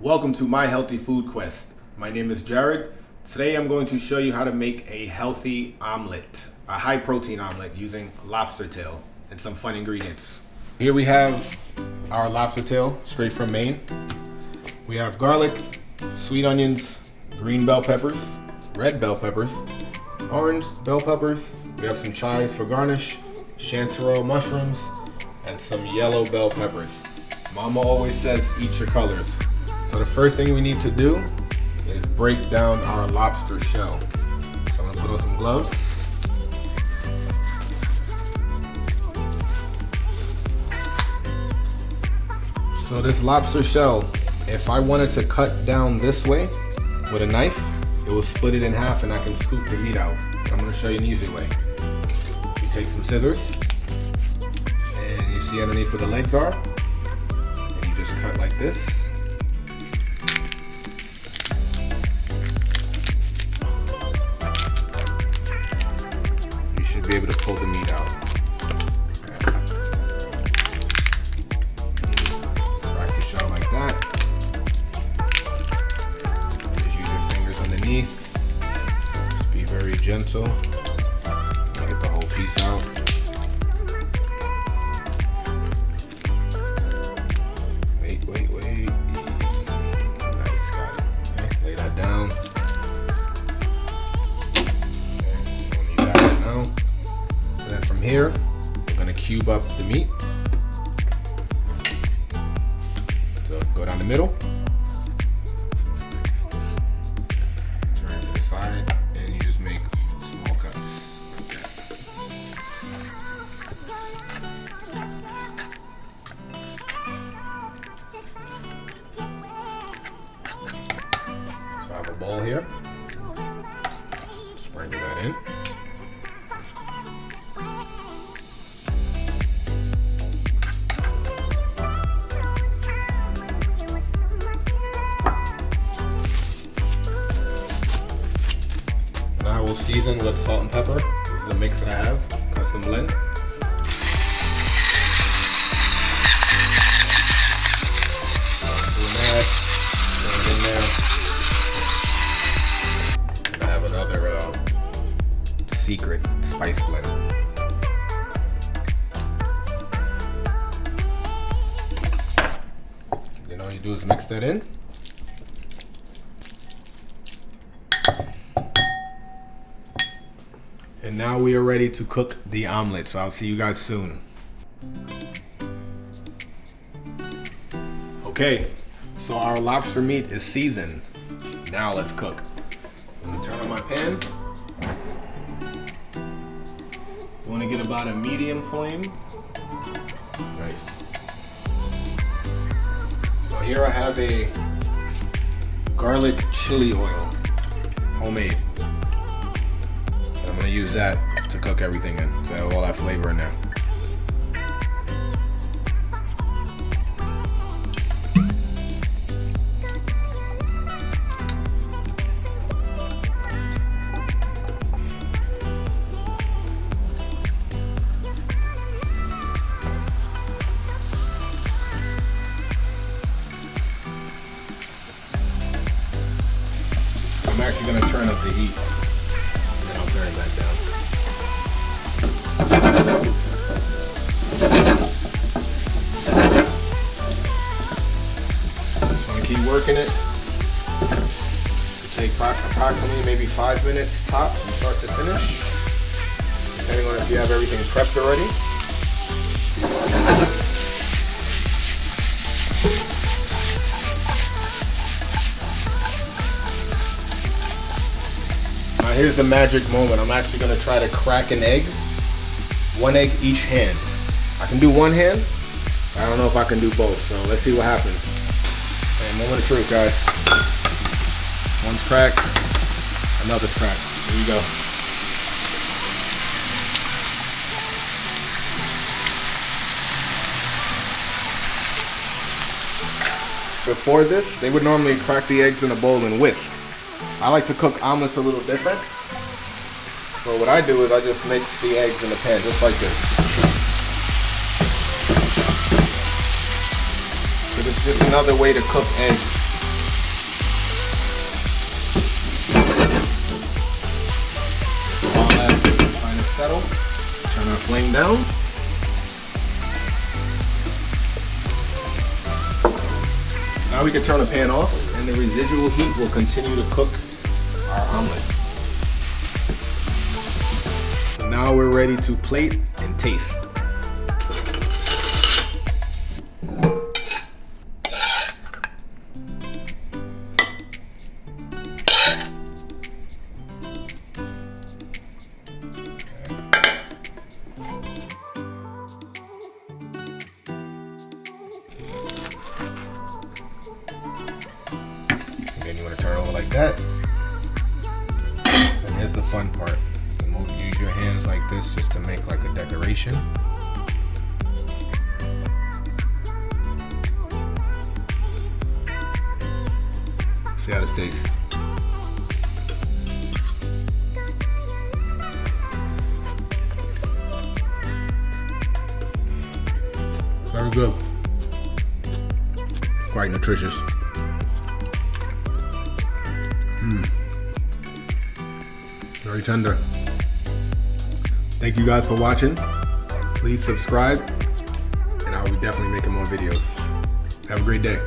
Welcome to My Healthy Food Quest. My name is Jared. Today I'm going to show you how to make a healthy omelet, a high protein omelet using lobster tail and some fun ingredients. Here we have our lobster tail straight from Maine. We have garlic, sweet onions, green bell peppers, red bell peppers, orange bell peppers. We have some chives for garnish, chanterelle mushrooms, and some yellow bell peppers. Mama always says eat your colors. So the first thing we need to do is break down our lobster shell. So I'm gonna put on some gloves. So this lobster shell, if I wanted to cut down this way with a knife, it will split it in half and I can scoop the meat out. But I'm gonna show you an easy way. You take some scissors and you see underneath where the legs are, and you just cut like this. Be able to pull the meat out. Crack the shell like that. Just use your fingers underneath. Just be very gentle. Get the whole piece out. Wait. Nice, got it. Okay, lay that down. Here, we're going to cube up the meat. So go down the middle, turn to the side, and you just make small cuts. So I have a bowl here. Sprinkle that in. We'll season with salt and pepper. This is a mix that I have, custom blend. Doing that, throw it in there. And I have another secret spice blend. Then all you do is mix that in. And now we are ready to cook the omelet, so I'll see you guys soon. Okay, so our lobster meat is seasoned. Now let's cook. Let me turn on my pan. You want to get about a medium flame. Nice. So here I have a garlic chili oil, homemade. I'm gonna use that to cook everything in, so I have all that flavor in there. I'm actually gonna turn up the heat. Turn that down. Just want to keep working it. It'll take approximately maybe 5 minutes tops from start to finish, depending on if you have everything prepped already. Here's the magic moment. I'm actually gonna try to crack an egg. 1 egg each hand. I can do one hand. I don't know if I can do both, so let's see what happens. And moment of truth, guys. One's cracked, another's cracked. Here you go. Before this, they would normally crack the eggs in a bowl and whisk. I like to cook omelets a little different. So what I do is I just mix the eggs in the pan, just like this. So this is just another way to cook eggs. settle. Turn our flame down. Now we can turn the pan off, and the residual heat will continue to cook our omelet. So now we're ready to plate and taste. Then you want to turn it over like that. And here's the fun part. You use your hands like this just to make like a decoration. See how this tastes. Very good. Quite nutritious. Very tender. Thank you guys for watching. Please subscribe, and I will be definitely making more videos. Have a great day.